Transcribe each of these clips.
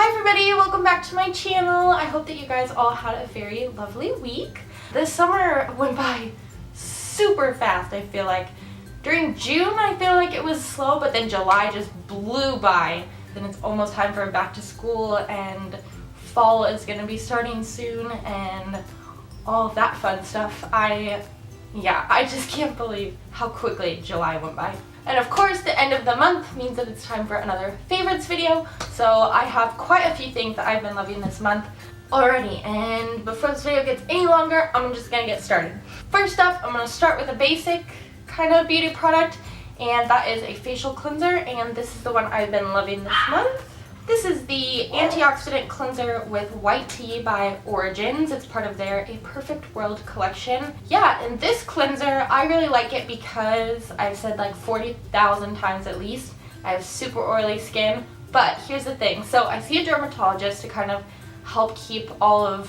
Hi everybody, welcome back to my channel. I hope that you guys all had a very lovely week. This summer went by super fast, I feel like. During June, I feel like it was slow, but then July just blew by. Then it's almost time for back to school and fall is gonna be starting soon and all of that fun stuff. I just can't believe how quickly July went by. And of course, the end of the month means that it's time for another favorites video. So I have quite a few things that I've been loving this month already. And before this video gets any longer, I'm just gonna get started. First up, I'm gonna start with a basic kind of beauty product, and that is a facial cleanser, and this is the one I've been loving this month. This is the antioxidant cleanser with white tea by Origins. It's part of their A Perfect World collection. Yeah, and this cleanser, I really like it because I've said like 40,000 times at least, I have super oily skin. But here's the thing, so I see a dermatologist to kind of help keep all of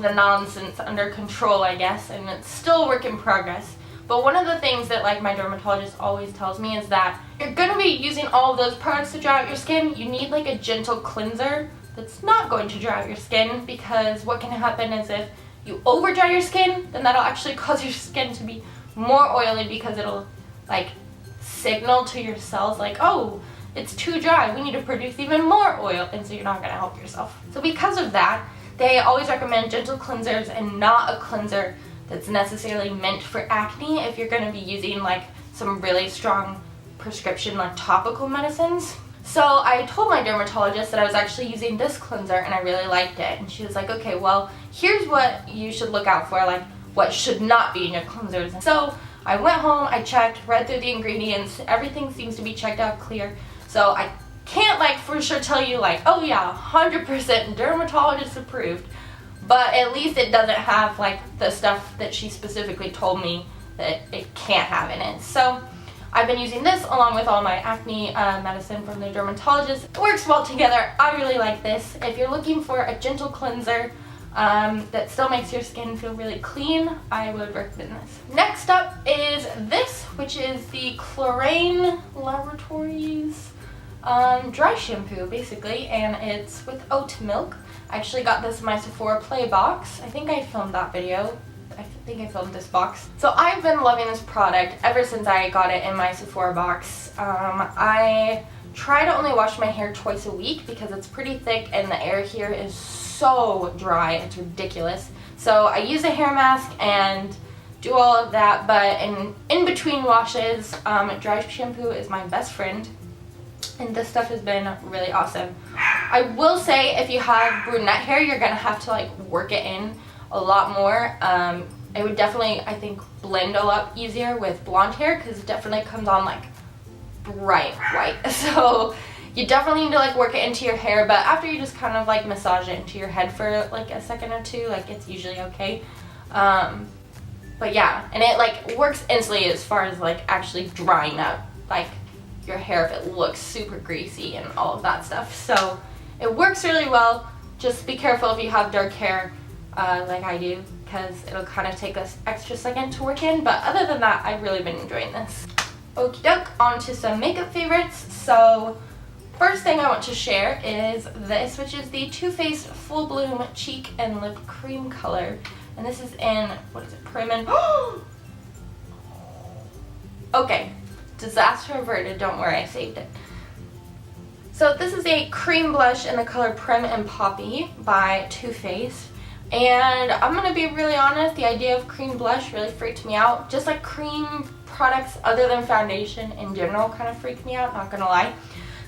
the nonsense under control, I guess, and it's still a work in progress. But one of the things that like my dermatologist always tells me is that you're going to be using all of those products to dry out your skin. You need like a gentle cleanser that's not going to dry out your skin, because what can happen is if you over dry your skin, then that'll actually cause your skin to be more oily, because it'll like signal to your cells like, oh, it's too dry, we need to produce even more oil, and so you're not going to help yourself. So because of that, they always recommend gentle cleansers and not a cleanser that's necessarily meant for acne if you're going to be using like some really strong prescription like topical medicines. So I told my dermatologist that I was actually using this cleanser and I really liked it, and she was like, okay, well, here's what you should look out for, like what should not be in your cleansers. So I went home, I checked, read through the ingredients, everything seems to be checked out clear. So I can't like for sure tell you like, oh yeah, 100% dermatologist approved. But at least it doesn't have like the stuff that she specifically told me that it can't have in it. So I've been using this along with all my acne medicine from the dermatologist. It works well together. I really like this. If you're looking for a gentle cleanser that still makes your skin feel really clean, I would recommend this. Next up is this, which is the Chlorane Laboratories dry shampoo basically, and it's with oat milk. I actually got this in my Sephora Play box. I think I filmed that video. I think I filmed this box. So I've been loving this product ever since I got it in my Sephora box. I try to only wash my hair twice a week because it's pretty thick and the air here is so dry, it's ridiculous. So I use a hair mask and do all of that, but in between washes, dry shampoo is my best friend. And this stuff has been really awesome. I will say if you have brunette hair, you're gonna have to like work it in a lot more. It would definitely, I think, blend all up easier with blonde hair because it definitely comes on like bright white. So you definitely need to like work it into your hair, but after you just kind of like massage it into your head for like a second or two, like it's usually okay. But yeah, and it like works instantly as far as like actually drying up like your hair if it looks super greasy and all of that stuff. So it works really well. Just be careful if you have dark hair like I do, because it'll kind of take us extra second to work in, but other than that, I've really been enjoying this. Okie doke, on to some makeup favorites. So first thing I want to share is this, which is the Too Faced Full Bloom Cheek and Lip Cream color, and this is in, what is it, Prim and okay, disaster averted, don't worry, I saved it. So this is a cream blush in the color Prim and Poppy by Too Faced. And I'm going to be really honest, the idea of cream blush really freaked me out. Just like cream products other than foundation in general kind of freaked me out, not going to lie.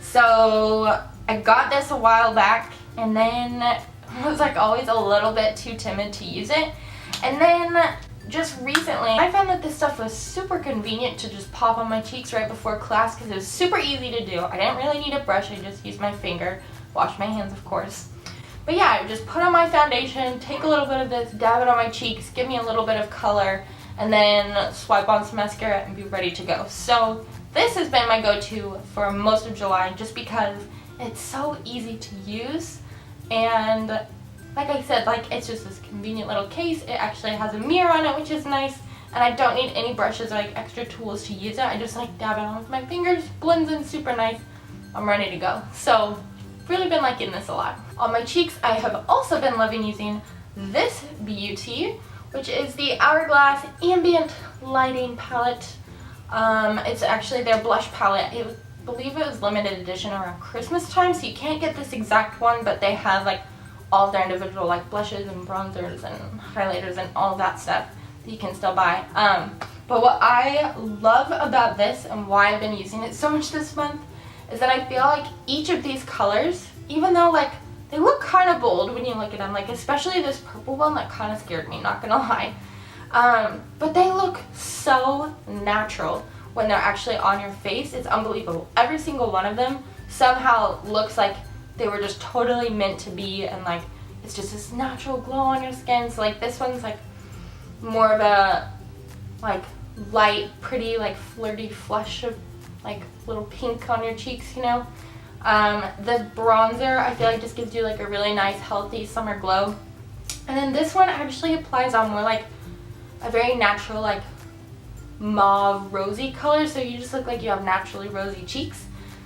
So I got this a while back and then I was like always a little bit too timid to use it. And then just recently, I found that this stuff was super convenient to just pop on my cheeks right before class because it was super easy to do. I didn't really need a brush, I just used my finger, wash my hands of course. But yeah, I would just put on my foundation, take a little bit of this, dab it on my cheeks, give me a little bit of color, and then swipe on some mascara and be ready to go. So this has been my go-to for most of July just because it's so easy to use, and like I said, like it's just this convenient little case. It actually has a mirror on it, which is nice, and I don't need any brushes or like extra tools to use it. I just like dab it on with my fingers, blends in super nice. I'm ready to go. So really been liking this a lot. On my cheeks, I have also been loving using this beauty, which is the Hourglass Ambient Lighting Palette. It's actually their blush palette. I believe it was limited edition around Christmas time, so you can't get this exact one, but they have like all of their individual like blushes and bronzers and highlighters and all of that stuff that you can still buy. But what I love about this and why I've been using it so much this month is that I feel like each of these colors, even though like they look kind of bold when you look at them, like especially this purple one that kind of scared me, not gonna lie. But they look so natural when they're actually on your face. It's unbelievable. Every single one of them somehow looks like they were just totally meant to be, and like it's just this natural glow on your skin. So like this one's like more of a like light, pretty, like flirty flush of like little pink on your cheeks, you know. The bronzer I feel like just gives you like a really nice healthy summer glow, and then this one actually applies on more like a very natural like mauve rosy color, so you just look like you have naturally rosy cheeks.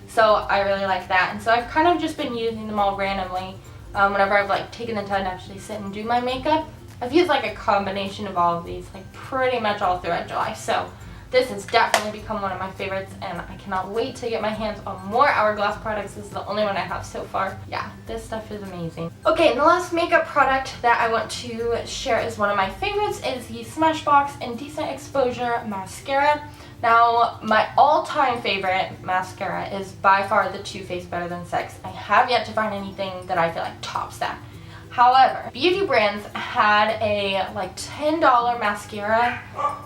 So I really like that, and so I've kind of just been using them all randomly whenever I've like taken the time to actually sit and do my makeup. I've used like a combination of all of these like pretty much all throughout July, so this has definitely become one of my favorites, and I cannot wait to get my hands on more Hourglass products. This is the only one I have so far. Yeah, this stuff is amazing. Okay, and the last makeup product that I want to share as one of my favorites is the Smashbox Indecent Exposure Mascara. Now, my all-time favorite mascara is by far the Too Faced Better Than Sex. I have yet to find anything that I feel like tops that. However, Beauty Brands had a like $10 mascara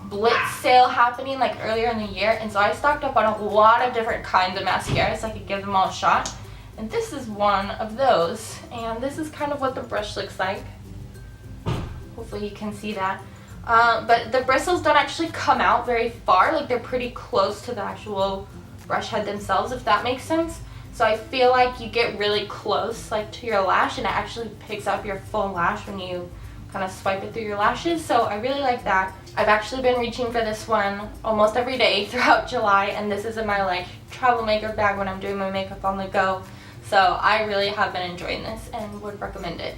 blitz sale happening like earlier in the year, and so I stocked up on a lot of different kinds of mascaras so I could give them all a shot. And this is one of those, and this is kind of what the brush looks like. Hopefully you can see that. But the bristles don't actually come out very far, like they're pretty close to the actual brush head themselves, if that makes sense. So I feel like you get really close like to your lash, and it actually picks up your full lash when you kind of swipe it through your lashes. So I really like that. I've actually been reaching for this one almost every day throughout July, and this is in my like travel makeup bag when I'm doing my makeup on the go. So I really have been enjoying this and would recommend it.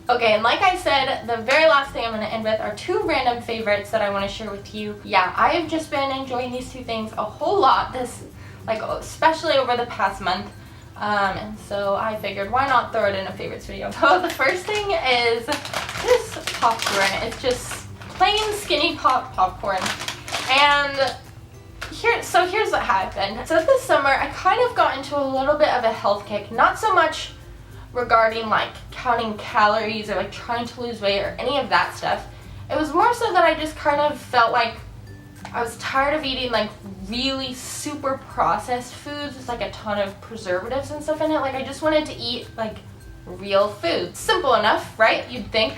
Okay, and like I said, the very last thing I'm going to end with are two random favorites that I want to share with you. Yeah, I have just been enjoying these two things a whole lot this, like especially over the past month. And so I figured why not throw it in a favorites video. So the first thing is this popcorn. It's just plain skinny popcorn. And here's what happened. So this summer I kind of got into a little bit of a health kick. Not so much regarding like counting calories or like trying to lose weight or any of that stuff. It was more so that I just kind of felt like I was tired of eating like really super processed foods with like a ton of preservatives and stuff in it. Like I just wanted to eat like real food. Simple enough, right? You'd think.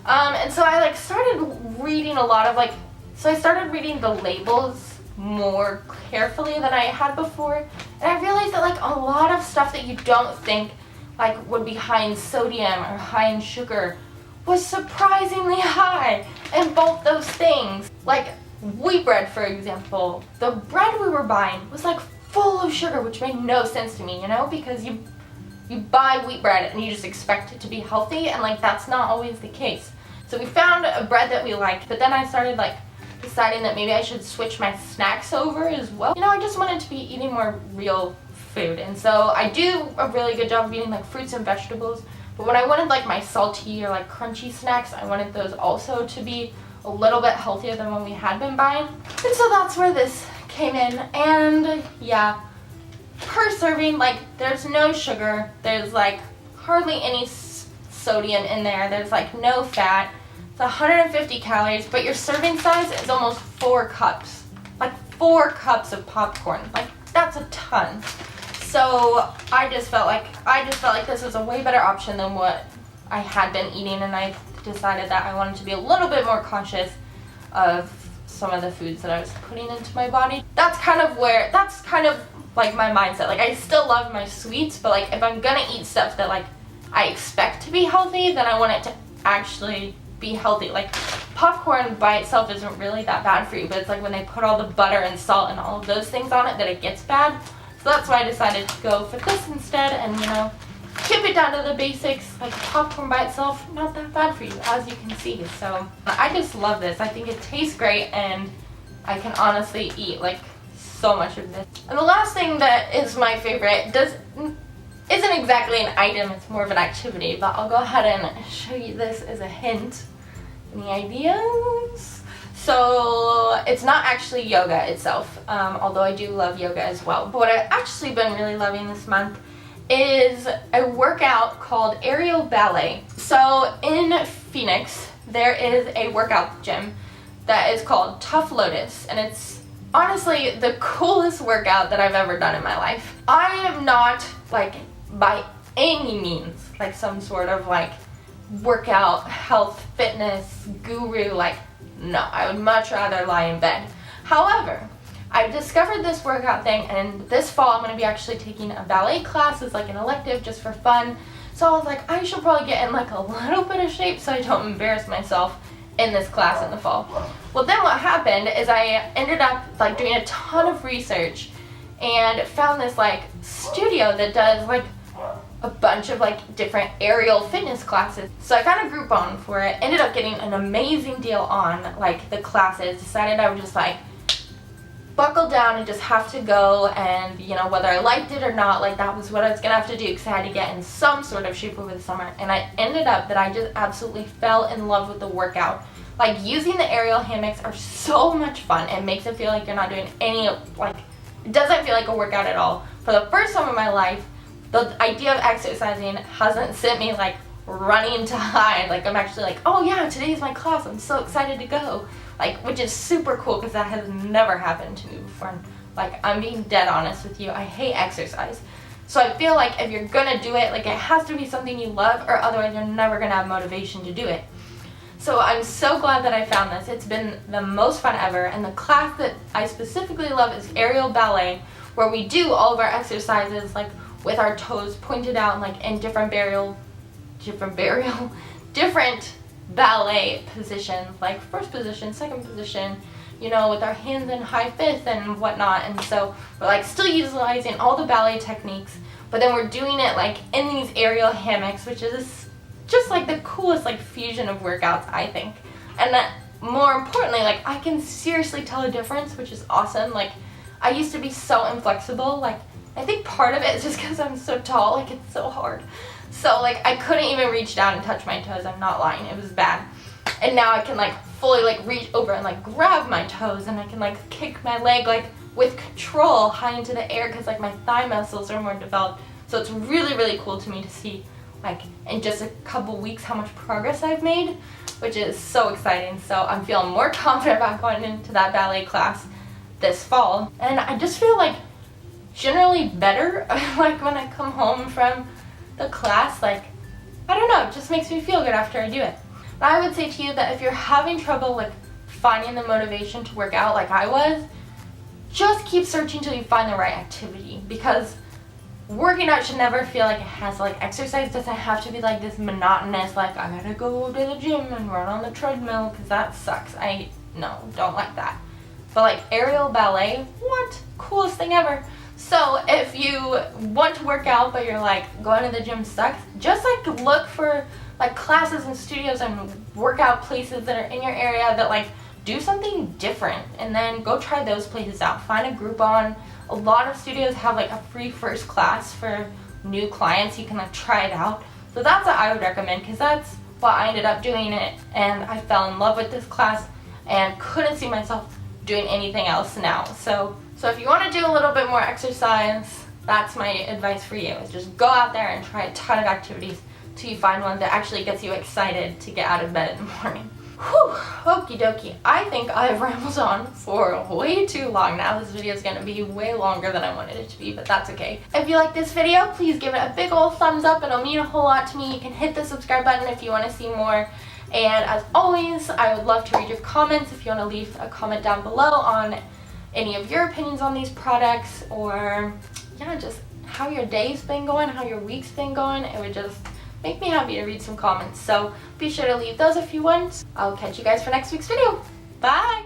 And so I like started reading a lot of I started reading the labels more carefully than I had before. And I realized that like a lot of stuff that you don't think like would be high in sodium or high in sugar was surprisingly high in both those things. Like wheat bread, for example. The bread we were buying was like full of sugar, which made no sense to me, you know, because you buy wheat bread and you just expect it to be healthy, and like that's not always the case. So we found a bread that we liked, but then I started like deciding that maybe I should switch my snacks over as well. You know, I just wanted to be eating more real food, and so I do a really good job of eating like fruits and vegetables, but when I wanted like my salty or like crunchy snacks, I wanted those also to be a little bit healthier than what we had been buying. And so that's where this came in, and yeah, per serving, like there's no sugar, there's like hardly any sodium in there, there's like no fat. It's 150 calories, but your serving size is almost 4 cups. Like 4 cups of popcorn. Like that's a ton. So I just felt like this was a way better option than what I had been eating, and I decided that I wanted to be a little bit more conscious of some of the foods that I was putting into my body. That's kind of like my mindset. Like I still love my sweets, but like if I'm gonna eat stuff that like I expect to be healthy, then I want it to actually be healthy. Like popcorn by itself isn't really that bad for you, but it's like when they put all the butter and salt and all of those things on it that it gets bad. So that's why I decided to go for this instead, and you know, keep it down to the basics. Like popcorn by itself, not that bad for you, as you can see. So I just love this. I think it tastes great, and I can honestly eat like so much of this. And the last thing that is my favorite isn't exactly an item, it's more of an activity, but I'll go ahead and show you this as a hint. Any ideas? So it's not actually yoga itself, although I do love yoga as well. But what I've actually been really loving this month is a workout called aerial ballet. So in Phoenix, there is a workout gym that is called Tough Lotus, and it's honestly the coolest workout that I've ever done in my life. I am not like by any means like some sort of like workout, health, fitness guru. Like, no, I would much rather lie in bed. However, I've discovered this workout thing, and this fall I'm going to be actually taking a ballet class as like an elective just for fun. So I was like, I should probably get in like a little bit of shape so I don't embarrass myself in this class in the fall. Well, then what happened is I ended up like doing a ton of research and found this like studio that does like a bunch of like different aerial fitness classes. So I found a Groupon for it, ended up getting an amazing deal on like the classes, decided I would just like buckle down and just have to go, and you know, whether I liked it or not, like that was what I was gonna have to do because I had to get in some sort of shape over the summer. And I ended up that I just absolutely fell in love with the workout. Like using the aerial hammocks are so much fun. It makes it feel like you're not doing any, like, it doesn't feel like a workout at all. For the first time in my life, the idea of exercising hasn't sent me like running to hide. Like I'm actually like, oh yeah, today's my class, I'm so excited to go. Like, which is super cool because that has never happened to me before. And, like, I'm being dead honest with you, I hate exercise. So I feel like if you're gonna do it, like it has to be something you love, or otherwise you're never gonna have motivation to do it. So I'm so glad that I found this. It's been the most fun ever, and the class that I specifically love is aerial ballet, where we do all of our exercises like with our toes pointed out, like in different ballet positions, like first position, second position, you know, with our hands in high fifth and whatnot. And so we're like still utilizing all the ballet techniques, but then we're doing it like in these aerial hammocks, which is just like the coolest like fusion of workouts, I think. And that, more importantly, like I can seriously tell a difference, which is awesome. Like I used to be so inflexible. Like I think part of it is just because I'm so tall, like it's so hard. So like I couldn't even reach down and touch my toes. I'm not lying, it was bad. And now I can like fully like reach over and like grab my toes, and I can like kick my leg like with control high into the air because like my thigh muscles are more developed. So it's really, really cool to me to see like in just a couple weeks how much progress I've made, which is so exciting. So I'm feeling more confident about going into that ballet class this fall. And I just feel like generally better like when I come home from the class. Like, I don't know, it just makes me feel good after I do it. But I would say to you that if you're having trouble like finding the motivation to work out like I was, just keep searching till you find the right activity, because working out should never feel like it has, like exercise doesn't have to be like this monotonous, like I gotta go to the gym and run on the treadmill, because that sucks. Don't like that. But like aerial ballet, what? Coolest thing ever. So if you want to work out but you're like going to the gym sucks, just like look for like classes and studios and workout places that are in your area that like do something different, and then go try those places out. Find a Groupon. A lot of studios have like a free first class for new clients. You can like try it out. So that's what I would recommend, because that's why I ended up doing it, and I fell in love with this class and couldn't see myself doing anything else now. So if you want to do a little bit more exercise, that's my advice for you, is just go out there and try a ton of activities till you find one that actually gets you excited to get out of bed in the morning. Whew, okie dokie. I think I've rambled on for way too long now. This video is going to be way longer than I wanted it to be, but that's okay. If you like this video, please give it a big old thumbs up. It'll mean a whole lot to me. You can hit the subscribe button if you want to see more. And as always, I would love to read your comments. If you want to leave a comment down below on any of your opinions on these products, or yeah, just how your day's been going, how your week's been going, it would just make me happy to read some comments. So be sure to leave those if you want. I'll catch you guys for next week's video. Bye!